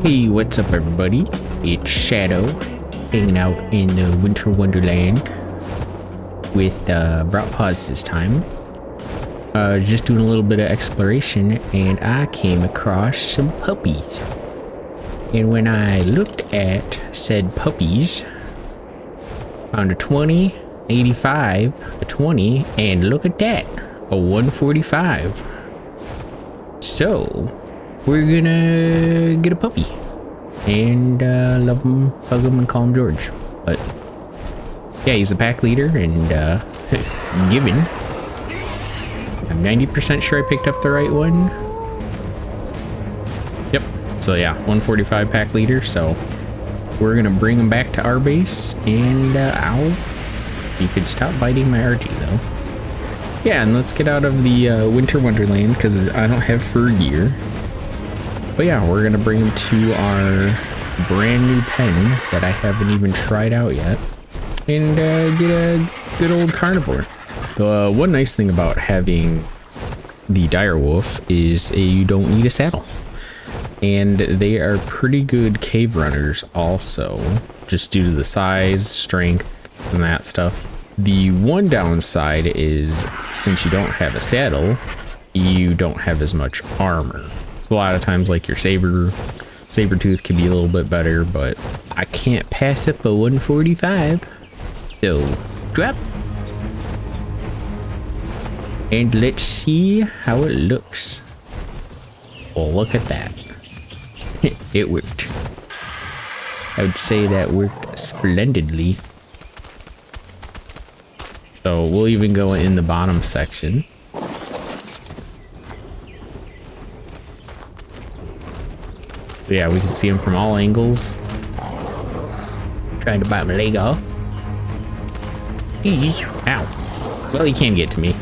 Hey, what's up everybody? It's Shadow, hanging out in the Winter Wonderland with Brought Paws this time. Just doing a little bit of exploration, and I came across some puppies. And when I looked at said puppies, found a 20, 85, a 20, and look at that, a 145. So we're gonna get a puppy and love him, hug him, and call him George. But yeah, he's a pack leader and given. I'm 90% sure I picked up the right one. Yep. So yeah, 145 pack leader. So we're gonna bring him back to our base, and ow, you could stop biting my RG though. Yeah, and let's get out of the Winter Wonderland because I don't have fur gear. But yeah, we're gonna bring him to our brand new pen that I haven't even tried out yet, and get a good old carnivore. The one nice thing about having the direwolf is you don't need a saddle, and they are pretty good cave runners also, just due to the size, strength, and that stuff. The one downside is, since you don't have a saddle, you don't have as much armor. So a lot of times, like your saber-tooth can be a little bit better, but I can't pass up a 145. So drop, and let's see how it looks. Well, look at that. It worked. I would say that worked splendidly. So we'll even go in the bottom section. But yeah, we can see him from all angles. Trying to bite my leg off. Eesh. Ow. Well, he can't get to me.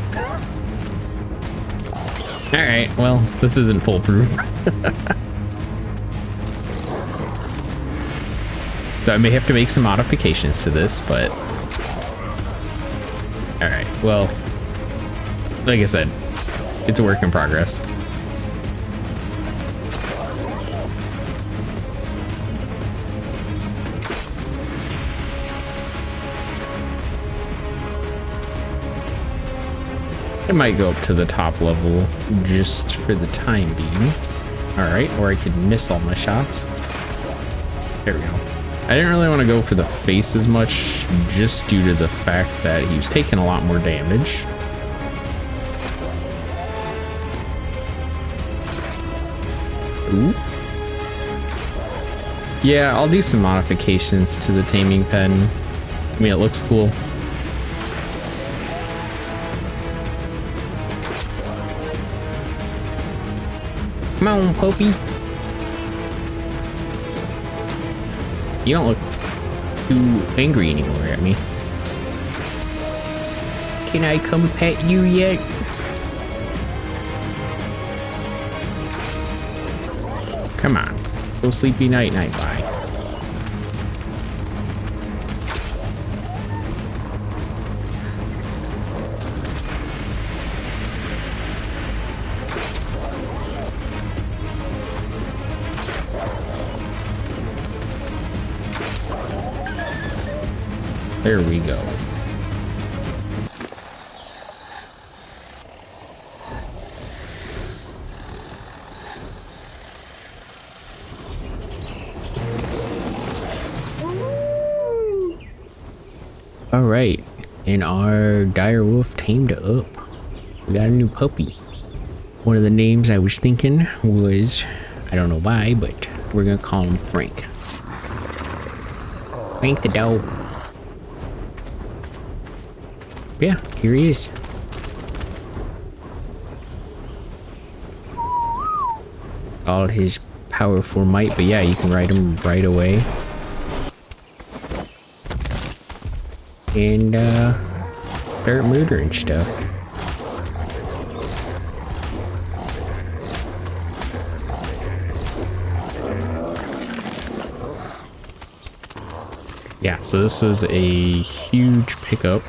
Alright, well, this isn't foolproof. So I may have to make some modifications to this, but alright, well, like I said, it's a work in progress. I might go up to the top level just for the time being. Alright, or I could miss all my shots. There we go. I didn't really want to go for the face as much, just due to the fact that he was taking a lot more damage. Ooh. Yeah, I'll do some modifications to the taming pen. I mean, it looks cool. Come on, puppy. You don't look too angry anymore at me. Can I come pet you yet? Come on. Go sleepy night night bye. There we go. All right, and our direwolf tamed up. We got a new puppy. One of the names I was thinking was, I don't know why, but we're gonna call him Frank. Frank the dog. Yeah, here he is. All his powerful might, but yeah, you can ride him right away. And start murdering stuff. Yeah, so this is a huge pickup.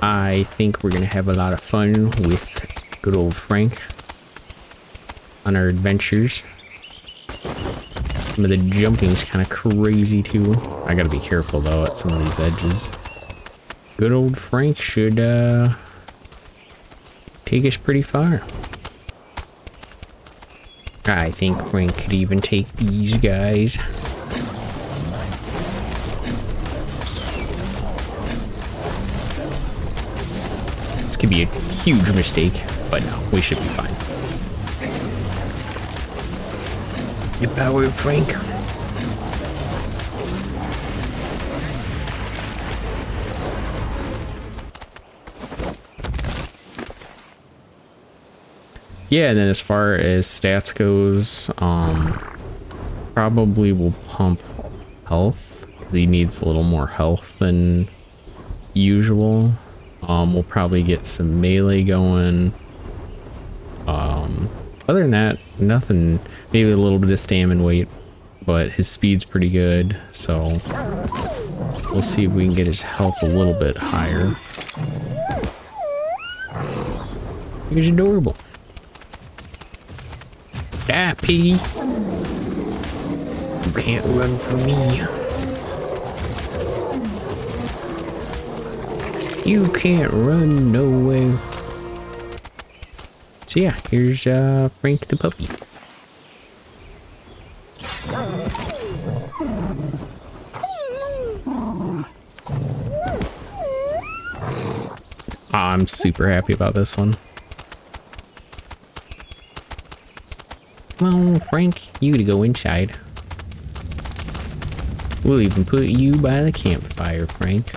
I think we're gonna have a lot of fun with good old Frank on our adventures. Some of the jumping is kind of crazy too. I gotta be careful though at some of these edges. Good old Frank should take us pretty far. I think Frank could even take these guys. This could be a huge mistake, but no, we should be fine. Get power, Frank. Yeah, and then as far as stats goes, probably will pump health because he needs a little more health than usual. We'll probably get some melee going. Other than that, nothing. Maybe a little bit of stamina weight, but his speed's pretty good, so we'll see if we can get his health a little bit higher. He's adorable. Ah, piggy. You can't run from me. You can't run nowhere. So yeah, here's Frank the puppy. I'm super happy about this one. Come on, Frank, you gotta go inside. We'll even put you by the campfire, Frank.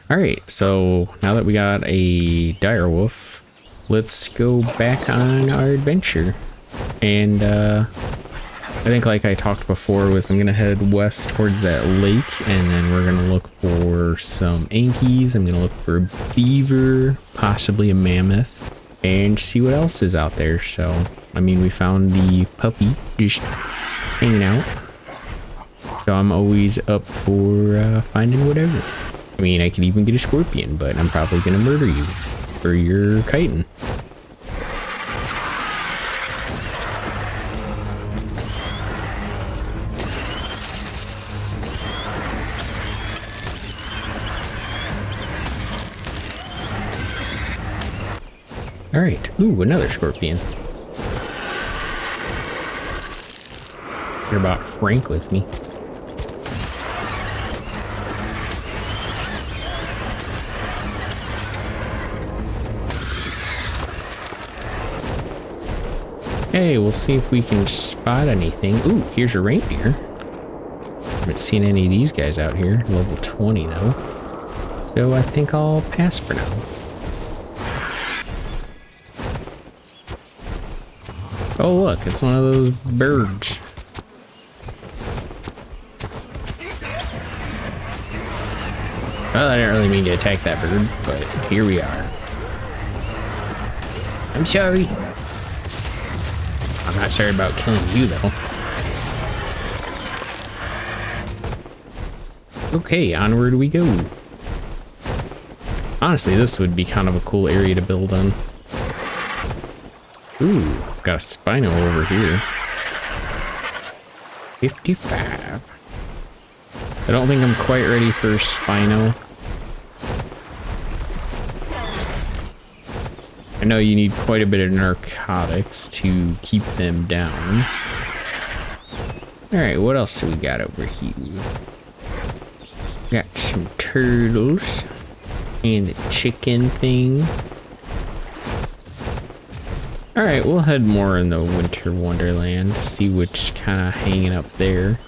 Alright, so now that we got a direwolf, let's go back on our adventure. And I think like I talked before was I'm gonna head west towards that lake, and then we're gonna look for some Ankies. I'm gonna look for a beaver, possibly a mammoth, and see what else is out there. So, I mean, we found the puppy just hanging out. So I'm always up for finding whatever. I mean, I could even get a scorpion, but I'm probably gonna murder you for your chitin. Alright, ooh, another scorpion. Hear about Frank with me. Hey, we'll see if we can spot anything. Ooh, here's a reindeer. Haven't seen any of these guys out here. Level 20 though. So I think I'll pass for now. Oh look, it's one of those birds. Well, I didn't really mean to attack that bird, but here we are. I'm sorry. I'm not sorry about killing you, though. Okay, onward we go. Honestly, this would be kind of a cool area to build on. Ooh, got a Spino over here. 55. I don't think I'm quite ready for Spino. I know you need quite a bit of narcotics to keep them down. Alright, what else do we got over here? Got some turtles. And the chicken thing. Alright, we'll head more in the Winter Wonderland. See what's kind of hanging up there.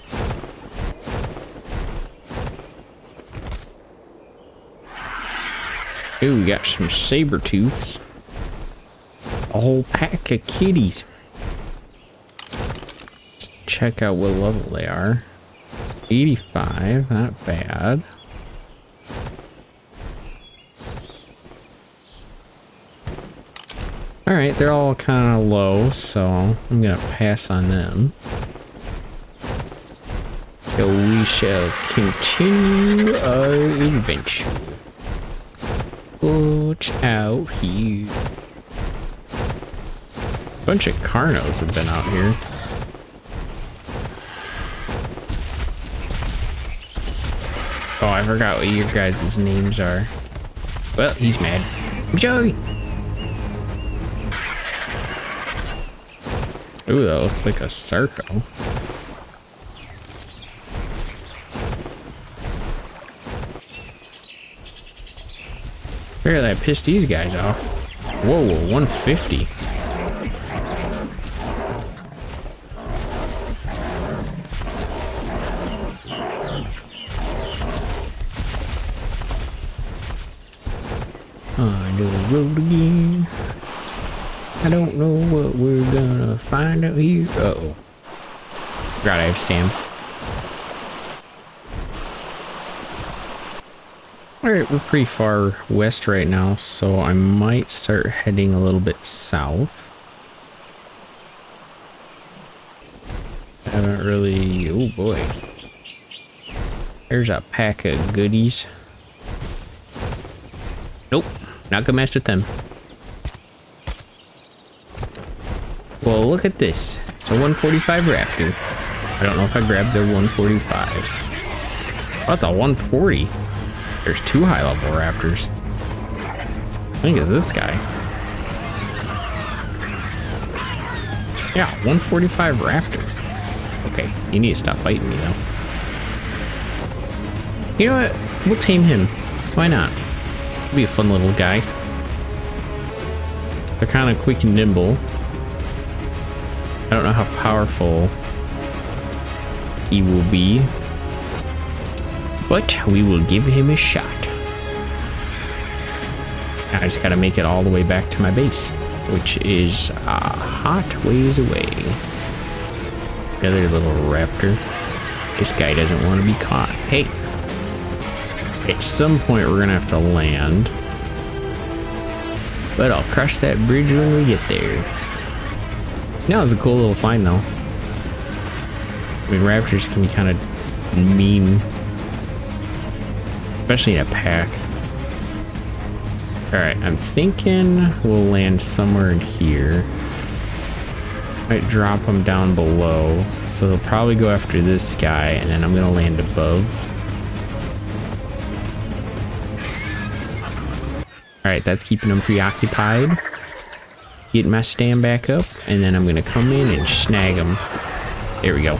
Ooh, we got some saber-tooths. A whole pack of kitties. Let's check out what level they are. 85, not bad. Alright, they're all kind of low, so I'm gonna pass on them. So we shall continue our adventure. What's out here? Bunch of Carnos have been out here. Oh, I forgot what your guys' names are. Well, he's mad. Joey! Ooh, that looks like a Sarco. Apparently I pissed these guys off. Whoa, 150. On the road again. I don't know what we're gonna find out here. Uh-oh. Forgot I have stamp. Alright, we're pretty far west right now, so I might start heading a little bit south. I haven't really... oh boy. There's a pack of goodies. Nope, not gonna mess with them. Well, look at this. It's a 145 Raptor. I don't know if I grabbed the 145. Oh, it's a 140. There's two high-level Raptors. Look at this guy. Yeah, 145 Raptor. Okay, you need to stop fighting me, though. You know what? We'll tame him. Why not? He'll be a fun little guy. They're kind of quick and nimble. I don't know how powerful he will be, but we will give him a shot. I just gotta make it all the way back to my base, which is a hot ways away. Another little raptor. This guy doesn't want to be caught. Hey, at some point we're gonna have to land, but I'll cross that bridge when we get there. That was a cool little find, though. I mean, raptors can be kind of mean, especially in a pack. Alright, I'm thinking we'll land somewhere in here. Might drop them down below, so they'll probably go after this guy, and then I'm gonna land above. Alright, that's keeping them preoccupied. Get my stand back up, and then I'm gonna come in and snag him. There we go.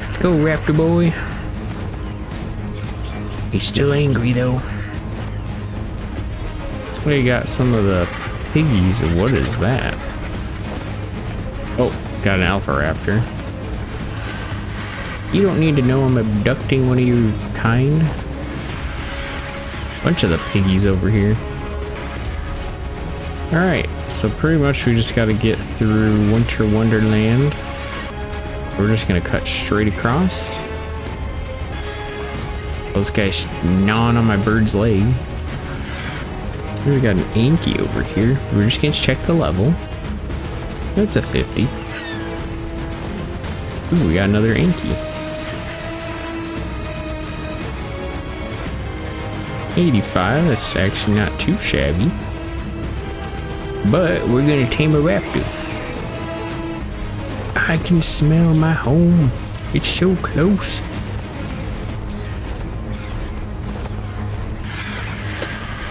Let's go, raptor boy. He's still angry though. We got some of the piggies. What is that? Oh, got an alpha raptor. You don't need to know I'm abducting one of your kind. Bunch of the piggies over here. Alright, so pretty much we just gotta get through Winter Wonderland. We're just gonna cut straight across. Those guys gnawing on my bird's leg. We got an Anki over here. We're just gonna check the level. That's a 50. Ooh, we got another Anki. 85, that's actually not too shabby. But we're gonna tame a raptor. I can smell my home. It's so close.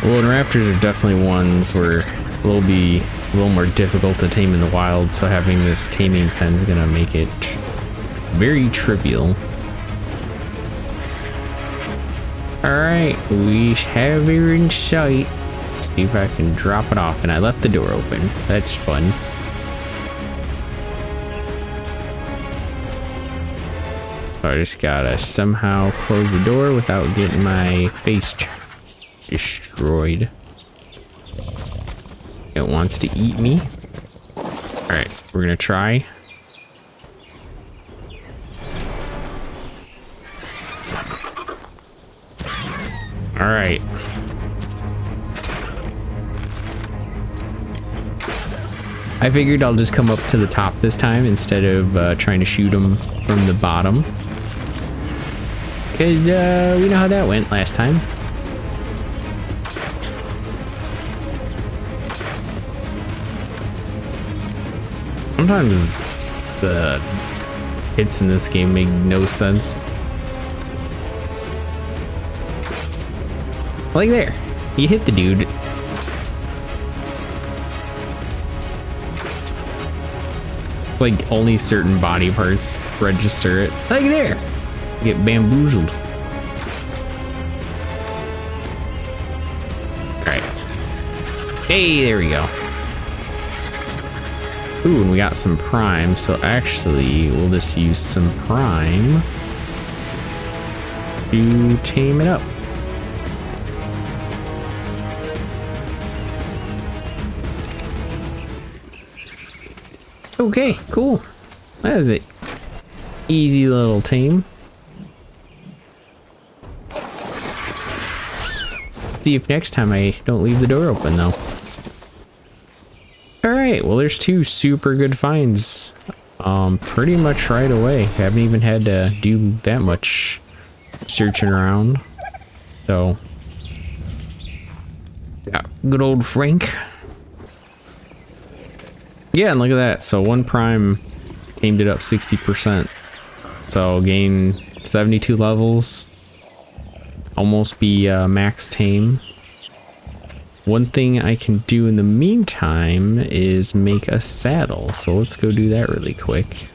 Well, and raptors are definitely ones where will be a little more difficult to tame in the wild, so having this taming pen is gonna make it very trivial. Alright, we have her in sight. See if I can drop it off, and I left the door open. That's fun. So I just gotta somehow close the door without getting my face destroyed. It wants to eat me. Alright, we're gonna try. Alright. I figured I'll just come up to the top this time instead of trying to shoot him from the bottom. Because we know how that went last time. Sometimes the hits in this game make no sense. Like there, you hit the dude. Like only certain body parts register it. Like there, you get bamboozled. All right. Hey, there we go. Ooh, and we got some prime. So actually, we'll just use some prime to tame it up. Okay, cool. That is it. Easy little tame. See if next time I don't leave the door open though. Alright, well there's two super good finds. Pretty much right away. Haven't even had to do that much searching around. So, yeah, good old Frank. Yeah, and look at that. So one prime tamed it up 60%. So gain 72 levels. Almost be max tame. One thing I can do in the meantime is make a saddle. So let's go do that really quick.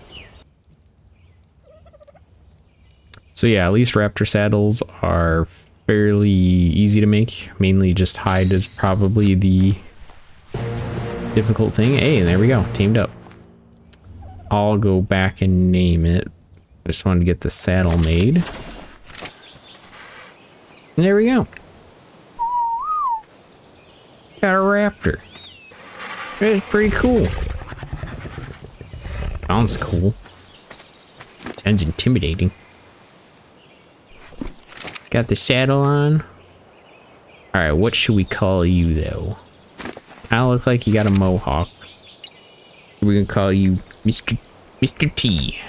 So yeah, at least raptor saddles are fairly easy to make. Mainly just hide is probably the difficult thing. Hey, and there we go, tamed up. I'll go back and name it. I just wanted to get the saddle made. And there we go. Got a raptor. It's pretty cool. Sounds cool. Sounds intimidating. Got the saddle on. Alright, what should we call you though? I look like you got a mohawk. We're gonna call you Mr. T.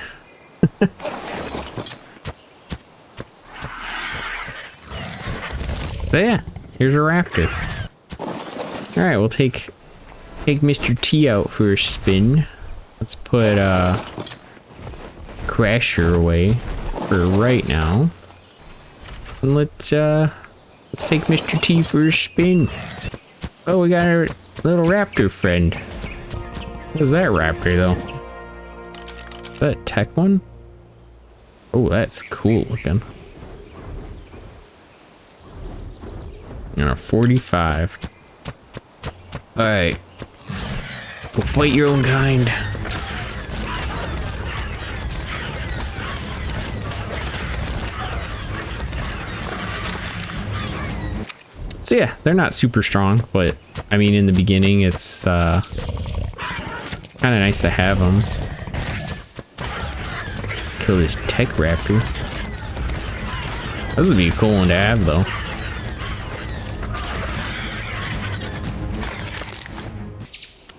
So yeah, here's a raptor. Alright, we'll take Mr. T out for a spin. Let's put Crasher away for right now. And let's take Mr. T for a spin. Oh, we got our little raptor friend. What is that raptor though? Is that a tech one? Oh, that's cool looking. And a 45. Alright. Go fight your own kind. So yeah, they're not super strong, but I mean in the beginning it's kind of nice to have them. Kill this tech raptor. This would be a cool one to have though.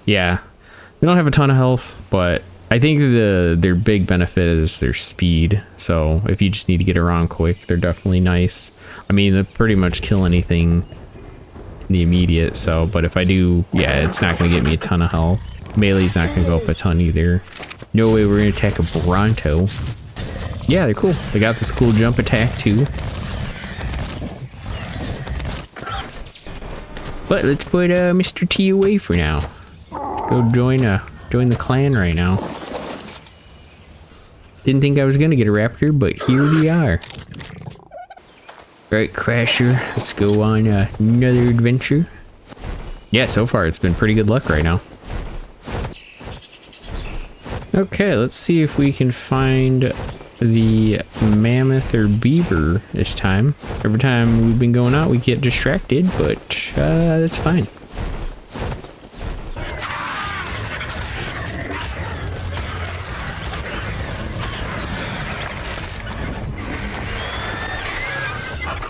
Yeah, they don't have a ton of health, but I think their big benefit is their speed. So if you just need to get around quick, they're definitely nice. I mean, they pretty much kill anything in the immediate. So, but if I do, yeah, it's not going to get me a ton of health. Melee's not going to go up a ton either. No way we're going to attack a Bronto. Yeah, they're cool. They got this cool jump attack too. But let's put Mr. T away for now. Go join the clan right now. Didn't think I was gonna get a raptor, but here we are. Right, Crasher, let's go on another adventure. Yeah, so far it's been pretty good luck right now. Okay, let's see if we can find the mammoth or beaver this time. Every time we've been going out, we get distracted, but that's fine.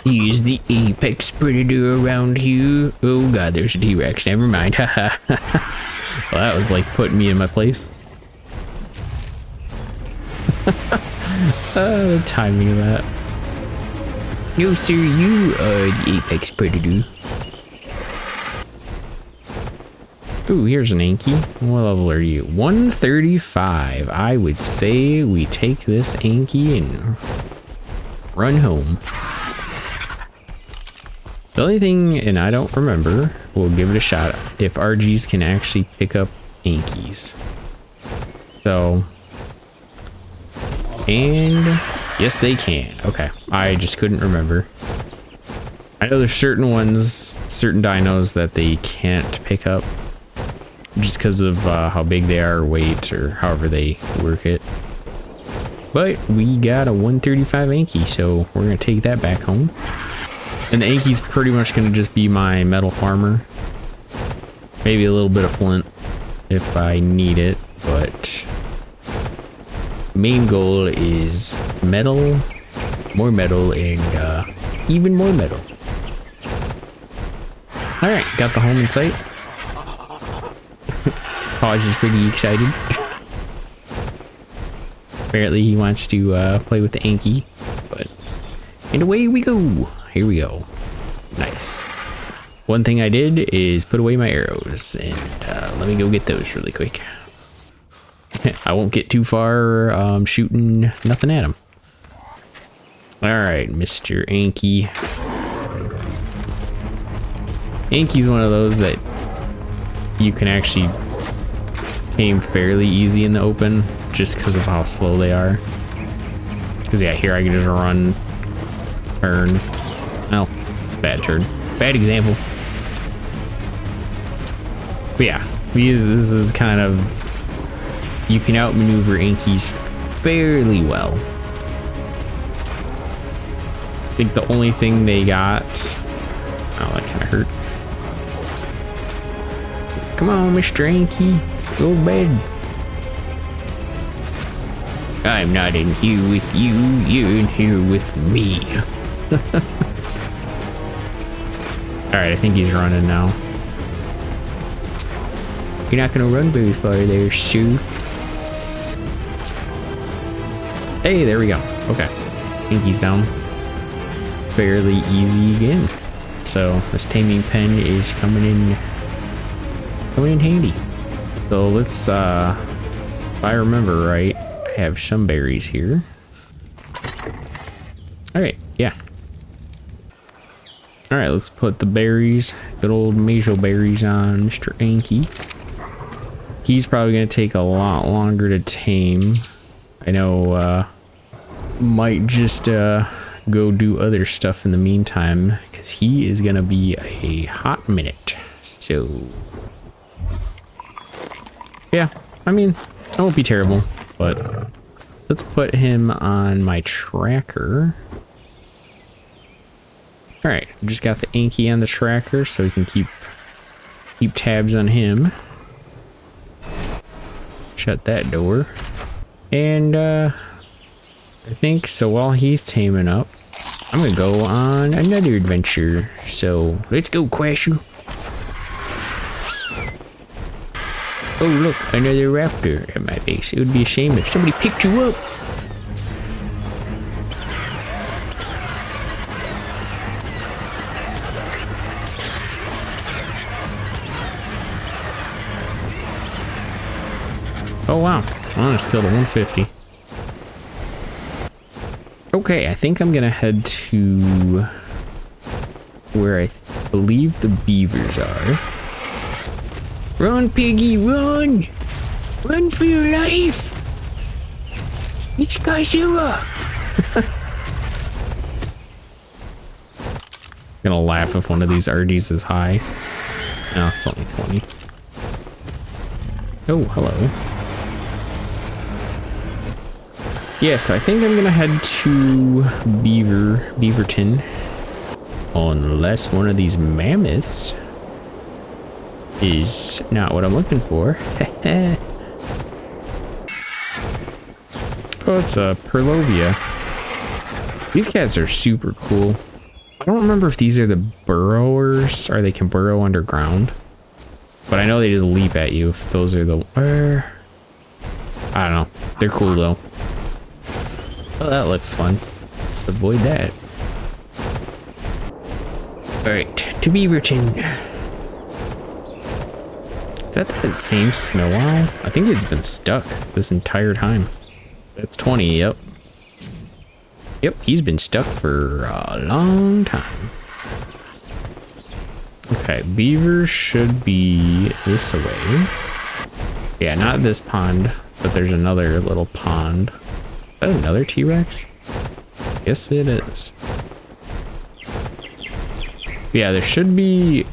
He is the apex predator around here. Oh god, there's a T-Rex. Never mind. Haha. Well, that was like putting me in my place. The timing of that. No sir, you are the apex predator. Ooh, here's an Anki. What level are you? 135. I would say we take this Anki and run home. The only thing, and I don't remember, we'll give it a shot, if RGs can actually pick up Ankis. So, and yes they can. Okay, I just couldn't remember. I know there's certain ones, certain dinos that they can't pick up just because of how big they are, or weight, or however they work it. But we got a 135 Anki, so we're gonna take that back home. And the Anki's pretty much gonna just be my metal farmer. Maybe a little bit of flint if I need it, but main goal is metal, more metal, and even more metal. Alright, got the home in sight. Pause is pretty excited. Apparently he wants to play with the Anki, but and away we go. Here we go. Nice. One thing I did is put away my arrows, and let me go get those really quick. I won't get too far shooting nothing at him. Alright, Mr. Anki. Anki's one of those that you can actually tame fairly easy in the open, just because of how slow they are. Because yeah, here I can just run, turn. Oh, it's a bad turn. Bad example. But yeah, this is kind of, you can outmaneuver Ankis fairly well. I think the only thing they got, oh, that kind of hurt. Come on, Mr. Anki, go to bed. I'm not in here with you, you're in here with me. Alright, I think he's running now. You're not gonna run very far there, Sue. Hey, there we go. Okay. I think he's down. Fairly easy again. So this taming pen is coming in handy. So let's if I remember right, I have some berries here. Alright, yeah. Alright, let's put the berries, good old Mazel berries, on Mr. Anki. He's probably going to take a lot longer to tame. I know, might just go do other stuff in the meantime, because he is going to be a hot minute. So, yeah, I mean, that won't be terrible, but let's put him on my tracker. Alright, just got the Anki on the tracker so we can keep tabs on him. Shut that door. And I think so while he's taming up, I'm gonna go on another adventure. So let's go, Crasher. Oh look, another raptor at my base. It would be a shame if somebody picked you up. Oh wow, I just killed a 150. Okay, I think I'm gonna head to where I believe the beavers are. Run, piggy, run! Run for your life! It's Godzilla! Gonna laugh if one of these RDs is high. No, it's only 20. Oh, hello. Yeah, so I think I'm gonna head to Beaverton, unless one of these mammoths is not what I'm looking for. Oh, it's a Perlovia. These cats are super cool. I don't remember if these are the burrowers or they can burrow underground, but I know they just leap at you if those are the. I don't know. They're cool though. Oh, that looks fun. Avoid that. Alright, to Beaverton. Is that the same snow owl? I think it's been stuck this entire time. That's 20, yep. Yep, he's been stuck for a long time. Okay, beavers should be this way. Yeah, not this pond, but there's another little pond. Is that another T-Rex? Yes, it is. Yeah, there should be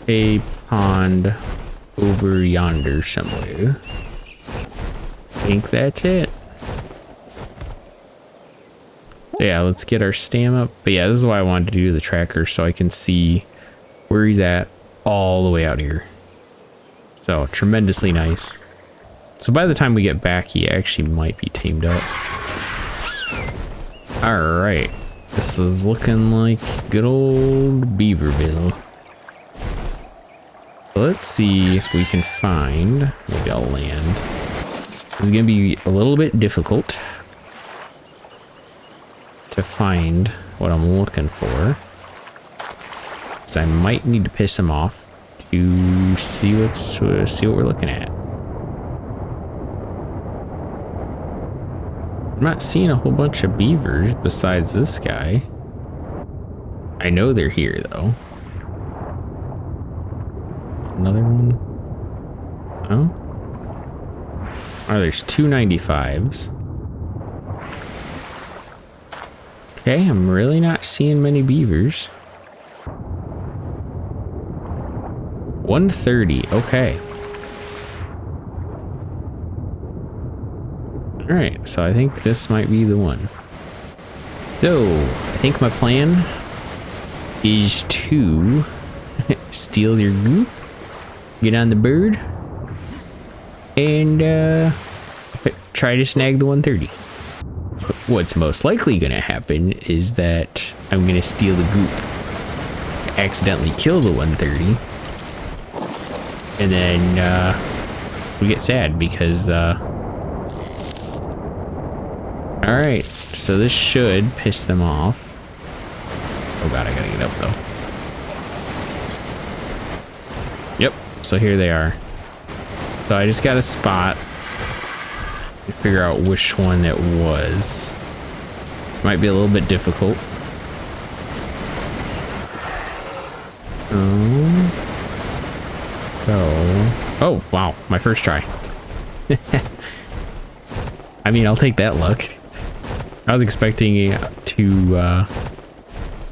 a pond over yonder somewhere. I think that's it. So yeah, let's get our stam up. But yeah, this is why I wanted to do the tracker, so I can see where he's at all the way out here. So tremendously nice. So by the time we get back, he actually might be tamed up. All right, this is looking like good old Beaverville. Let's see if we can find, maybe I'll land. This is gonna be a little bit difficult to find what I'm looking for. So I might need to piss him off to see what we're looking at. I'm not seeing a whole bunch of beavers besides this guy. I know they're here though. Another one? Oh? Oh, there's two 95s. Okay, I'm really not seeing many beavers. 130, okay. Alright, so I think this might be the one. So, I think my plan is to steal your goop, get on the bird, and try to snag the 130. What's most likely gonna happen is that I'm gonna steal the goop, accidentally kill the 130, and then we get sad because alright, so this should piss them off. Oh god, I gotta get up though. Yep, so here they are. So I just got a spot to figure out which one it was. Might be a little bit difficult. Oh wow, my first try. I mean, I'll take that luck. I was expecting to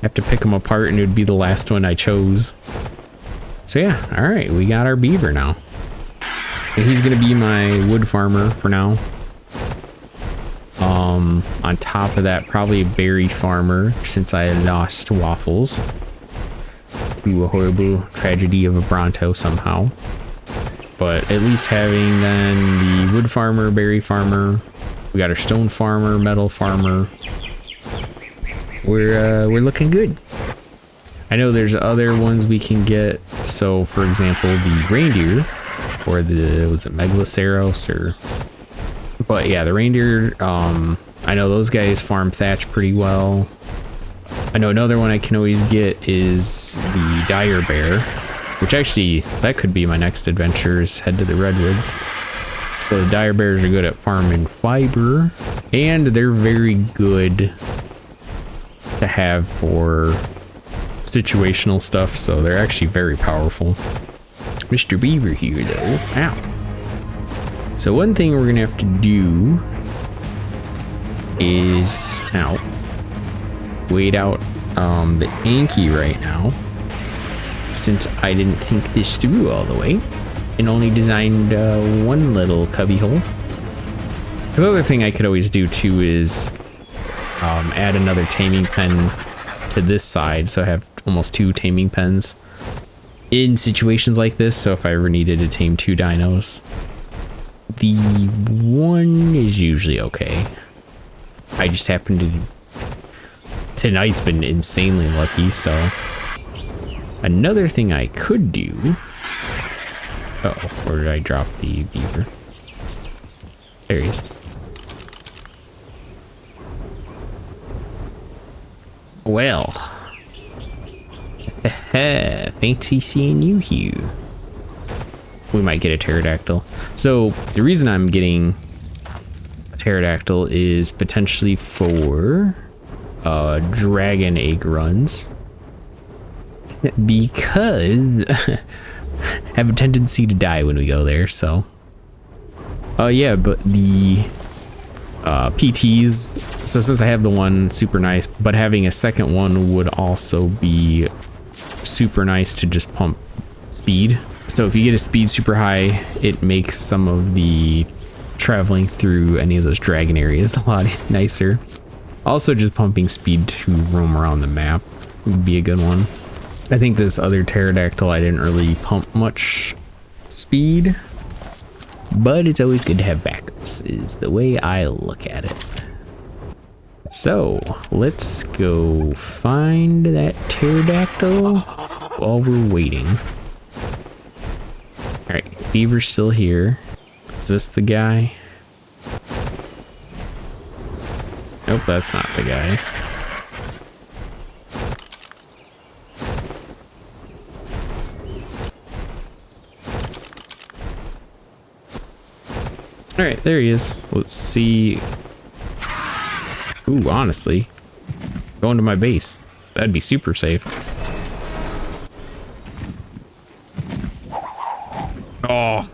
have to pick them apart and it would be the last one I chose. So yeah, alright, we got our beaver now. And he's gonna be my wood farmer for now. On top of that, probably a berry farmer since I lost Waffles to a horrible tragedy of a Bronto somehow. But at least having then the wood farmer, berry farmer, we got our stone farmer, metal farmer. We're looking good. I know there's other ones we can get. So for example, the reindeer, or the, was it Megaloceros or? But yeah, the reindeer. I know those guys farm thatch pretty well. I know another one I can always get is the dire bear, which actually that could be my next adventure, is head to the redwoods. So the dire bears are good at farming fiber, and they're very good to have for situational stuff, so they're actually very powerful. Mr. Beaver here though. Ow. So one thing we're gonna have to do is wait out the Anki right now, since I didn't think this through all the way and only designed one little cubby hole. The other thing I could always do too is add another taming pen to this side, so I have almost two taming pens in situations like this. So if I ever needed to tame two dinos, the one is usually okay. I just happen to, tonight's been insanely lucky. So another thing I could do, oh, where did I drop the beaver? There he is. Well, fancy seeing you here. we might get a pterodactyl. So the reason I'm getting a pterodactyl is potentially for dragon egg runs, because have a tendency to die when we go there. So yeah, but the PTs, so since I have the one, super nice, but having a second one would also be super nice to just pump speed. So if you get a speed super high, it makes some of the traveling through any of those dragon areas a lot nicer. Also, just pumping speed to roam around the map would be a good one. I think this other pterodactyl, I didn't really pump much speed, but it's always good to have backups, is the way I look at it. So let's go find that pterodactyl while we're waiting. All right, beaver's still here. Is this the guy? Nope, that's not the guy. All right, there he is. Let's see. Ooh, honestly, going to my base. That'd be super safe. Oh.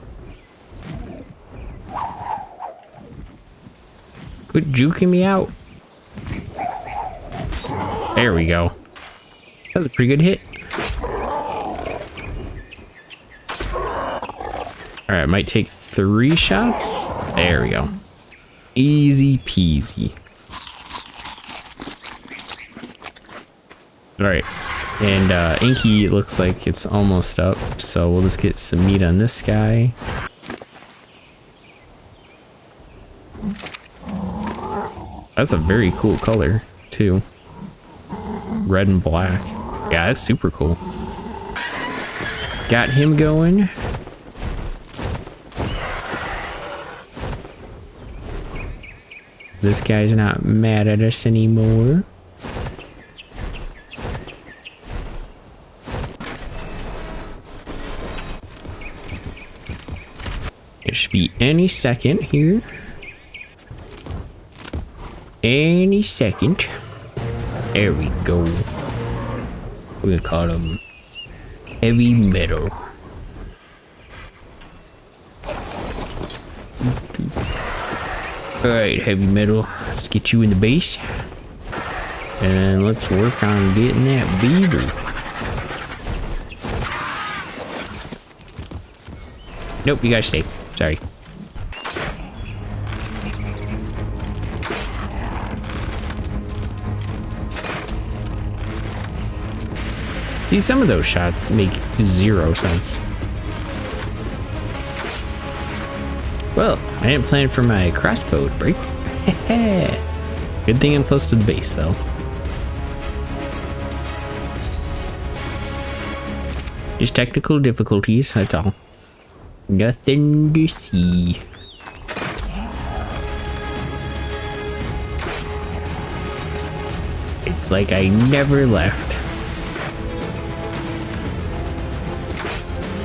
Quit juking me out. There we go. That was a pretty good hit. All right, might take 3 shots. There we go. Easy peasy. All right, and Inky looks like it's almost up, so we'll just get some meat on this guy. That's a very cool color too. Red and black. Yeah, that's super cool. Got him going. This guy's not mad at us anymore. It should be any second here. Any second. There we go. We're gonna call him Heavy Metal. Alright, Heavy Metal. Let's get you in the base. And let's work on getting that beaver. Nope, you gotta stay. Sorry. See, some of those shots make 0 sense. Well, I didn't plan for my crossbow to break. Good thing I'm close to the base, though. Just technical difficulties, that's all. Nothing to see. It's like I never left.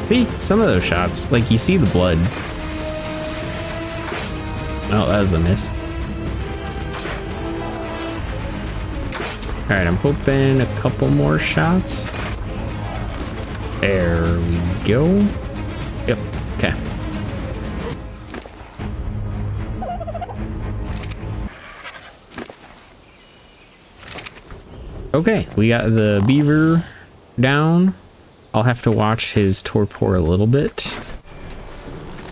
See, some of those shots, like you see the blood. Oh, that was a miss. Alright, I'm hoping a couple more shots. There we go. Yep, okay. Okay, we got the beaver down. I'll have to watch his torpor a little bit.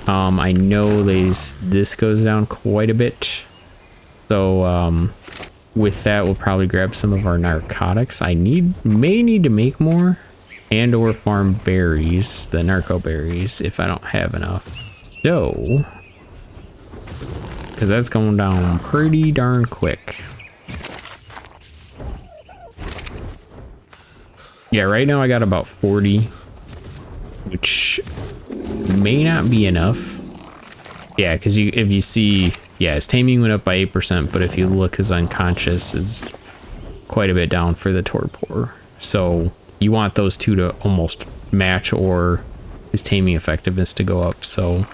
I know this goes down quite a bit. So with that, we'll probably grab some of our narcotics. I may need to make more and or farm berries, the narco berries, if I don't have enough. So, because that's going down pretty darn quick. Yeah, right now I got about 40, which may not be enough. Yeah, because if you see, yeah, his taming went up by 8%, but if you look, his unconscious is quite a bit down for the torpor. So you want those two to almost match or his taming effectiveness to go up. So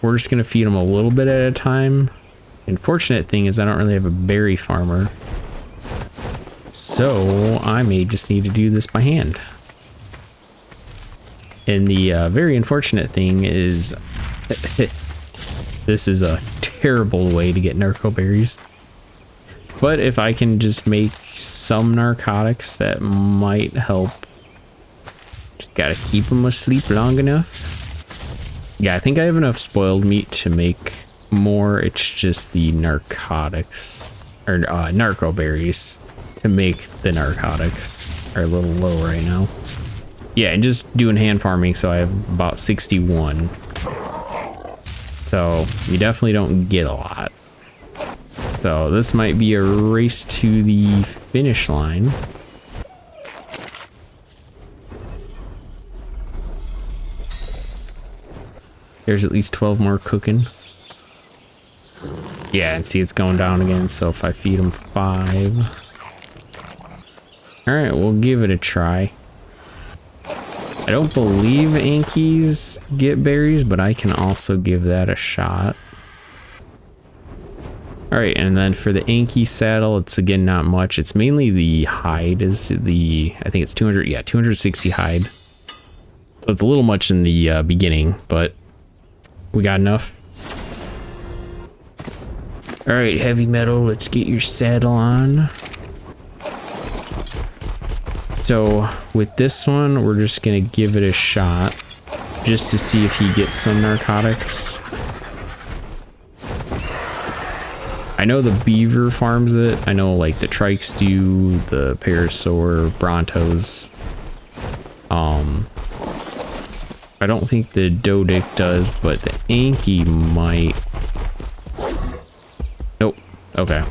we're just gonna feed him a little bit at a time. Unfortunate thing is I don't really have a berry farmer, so I may just need to do this by hand. And the very unfortunate thing is this is a terrible way to get narco berries. But if I can just make some narcotics, that might help. Just gotta keep them asleep long enough. Yeah, I think I have enough spoiled meat to make more. It's just the narcotics, or narco berries, to make the narcotics are a little low right now. Yeah, and just doing hand farming, so I have about 61. So you definitely don't get a lot. So this might be a race to the finish line. There's at least 12 more cooking. Yeah, and see it's going down again, so if I feed them 5. Alright, we'll give it a try. I don't believe Ankies get berries, but I can also give that a shot. Alright, and then for the Anki saddle, it's again not much. It's mainly the hide is the, I think it's 200, yeah, 260 hide. So it's a little much in the beginning, but we got enough. Alright, heavy metal, let's get your saddle on. So with this one, we're just gonna give it a shot just to see if he gets some narcotics. I know the beaver farms it. I know like the trikes do, the parasaur, brontos. I don't think the Dodic does, but the Anki might. Nope. Okay.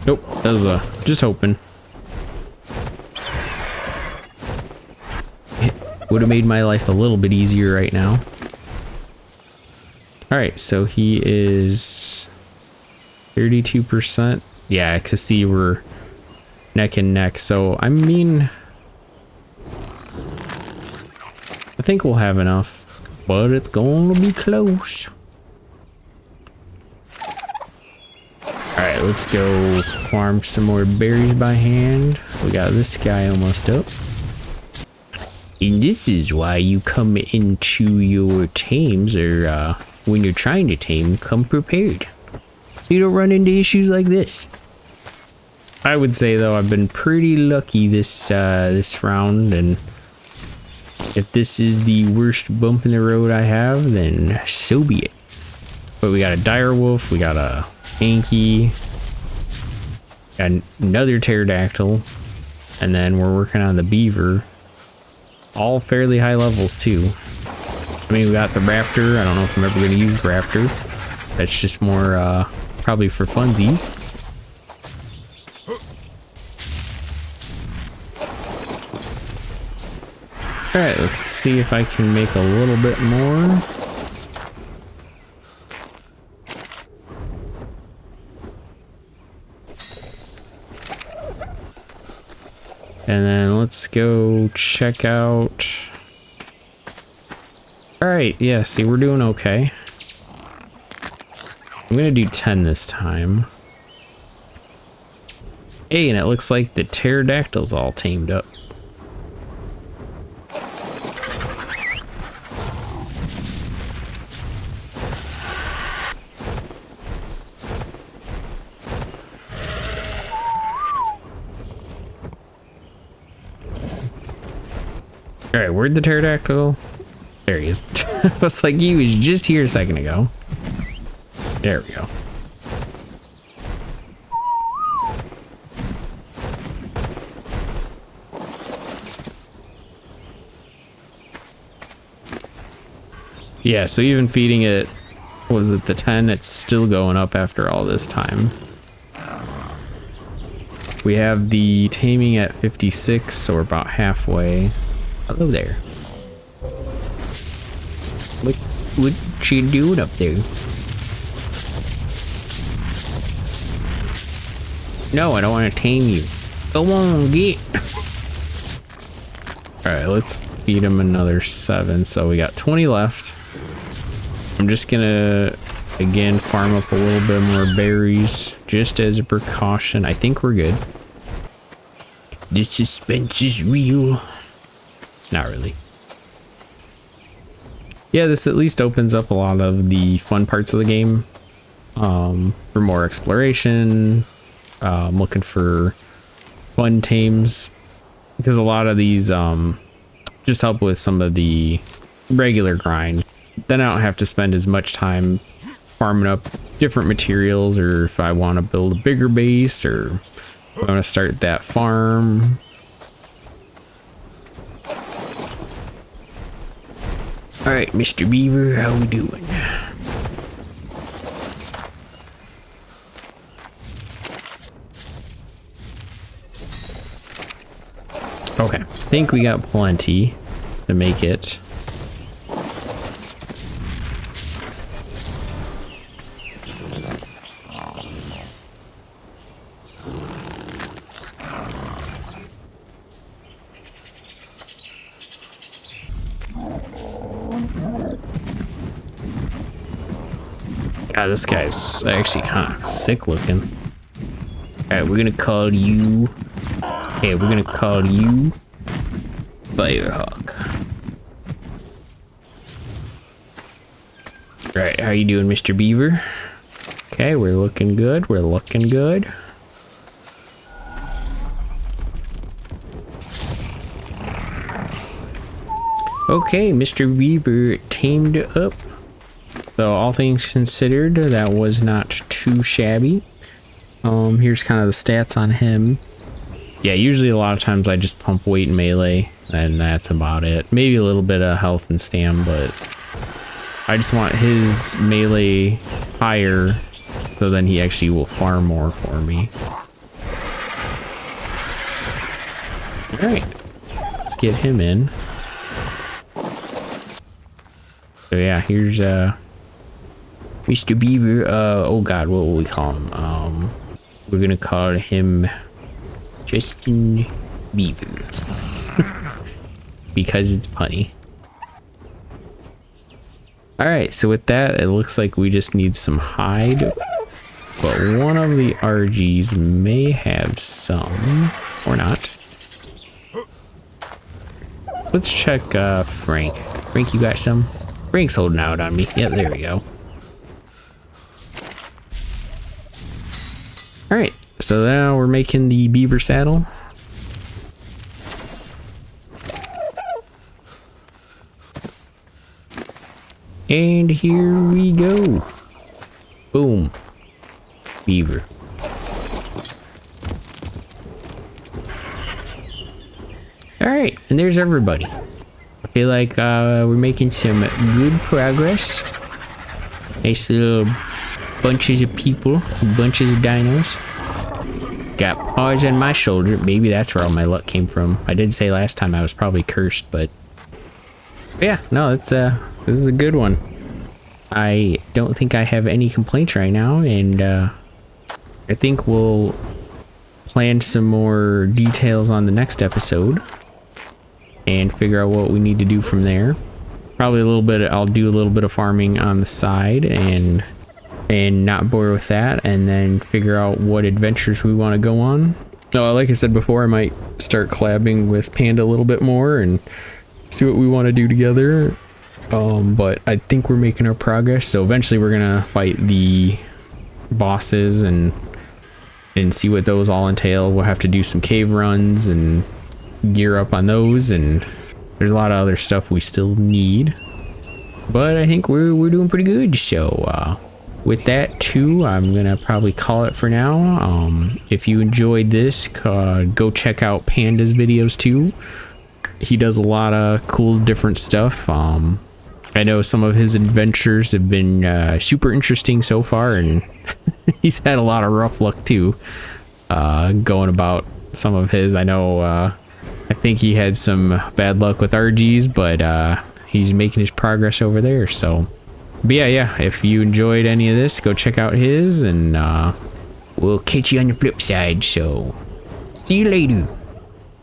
Nope. That was just hoping. Would have made my life a little bit easier right now. Alright, so he is 32%. Yeah, I can see we're neck and neck. So, I mean, I think we'll have enough, but it's going to be close. Alright, let's go farm some more berries by hand. We got this guy almost up. And this is why you come into your tames, or when you're trying to tame, come prepared, so you don't run into issues like this. I would say though, I've been pretty lucky this round, and if this is the worst bump in the road I have, then so be it. But we got a dire wolf, we got a Anki, got another pterodactyl, and then we're working on the beaver. All fairly high levels too. I mean, we got the raptor. I don't know if I'm ever going to use the raptor. That's just more probably for funsies. Alright, let's see if I can make a little bit more. And then let's go check out. Alright, yeah, see, we're doing okay. I'm gonna do 10 this time. Hey, and it looks like the pterodactyl's all tamed up. Alright, where'd the pterodactyl? There he is. I was like, he was just here a second ago. There we go. Yeah, so even feeding it, was it the 10? It's still going up after all this time. We have the taming at 56, so we're about halfway. Hello there. What you doing up there? No, I don't want to tame you. Come on, get. All right, let's feed him another 7. So we got 20 left. I'm just gonna, again, farm up a little bit more berries just as a precaution. I think we're good. The suspense is real. Not really. Yeah, this at least opens up a lot of the fun parts of the game. For more exploration. I'm looking for fun tames. Because a lot of these just help with some of the regular grind. Then I don't have to spend as much time farming up different materials, or if I want to build a bigger base, or if I want to start that farm. Alright, Mr. Beaver, how we doing? Okay, I think we got plenty to make it. God, this guy's actually kind of sick looking. Alright, we're gonna call you... Okay, we're gonna call you... Firehawk. Alright, how you doing, Mr. Beaver? Okay, we're looking good, we're looking good. Okay, Mr. Beaver tamed up. So all things considered, that was not too shabby. Here's kind of the stats on him. Yeah, usually a lot of times I just pump weight and melee, and that's about it. Maybe a little bit of health and stam, but I just want his melee higher, so then he actually will farm more for me. Alright, let's get him in. So yeah, here's Mr. Beaver. Oh god, what will we call him? We're gonna call him Justin Beaver. Because it's punny. Alright, so with that, it looks like we just need some hide. But one of the RGs may have some, or not. Let's check Frank. Frank, you got some? Frank's holding out on me. Yep, there we go. Alright, so now we're making the beaver saddle. And here we go. Boom. Beaver. Alright, and there's everybody. I feel like we're making some good progress. Nice little bunches of people, bunches of dinos. Got paws on my shoulder. Maybe that's where all my luck came from. I did say last time I was probably cursed, but yeah, no, it's this is a good one. I don't think I have any complaints right now, and I think we'll plan some more details on the next episode and figure out what we need to do from there. Probably a little bit, I'll do a little bit of farming on the side and not bore with that, and then figure out what adventures we want to go on. Like I said before, I might start collabing with Panda a little bit more and see what we want to do together. But I think we're making our progress, so eventually we're gonna fight the bosses and see what those all entail. We'll have to do some cave runs and gear up on those, and there's a lot of other stuff we still need, but I think we're doing pretty good. So with that too, I'm gonna probably call it for now. If you enjoyed this, go check out Panda's videos too. He does a lot of cool different stuff. I know some of his adventures have been super interesting so far, and he's had a lot of rough luck too, going about some of his. I know I think he had some bad luck with RGs, but he's making his progress over there. So but yeah, if you enjoyed any of this, go check out his, and we'll catch you on the flip side. So see you later.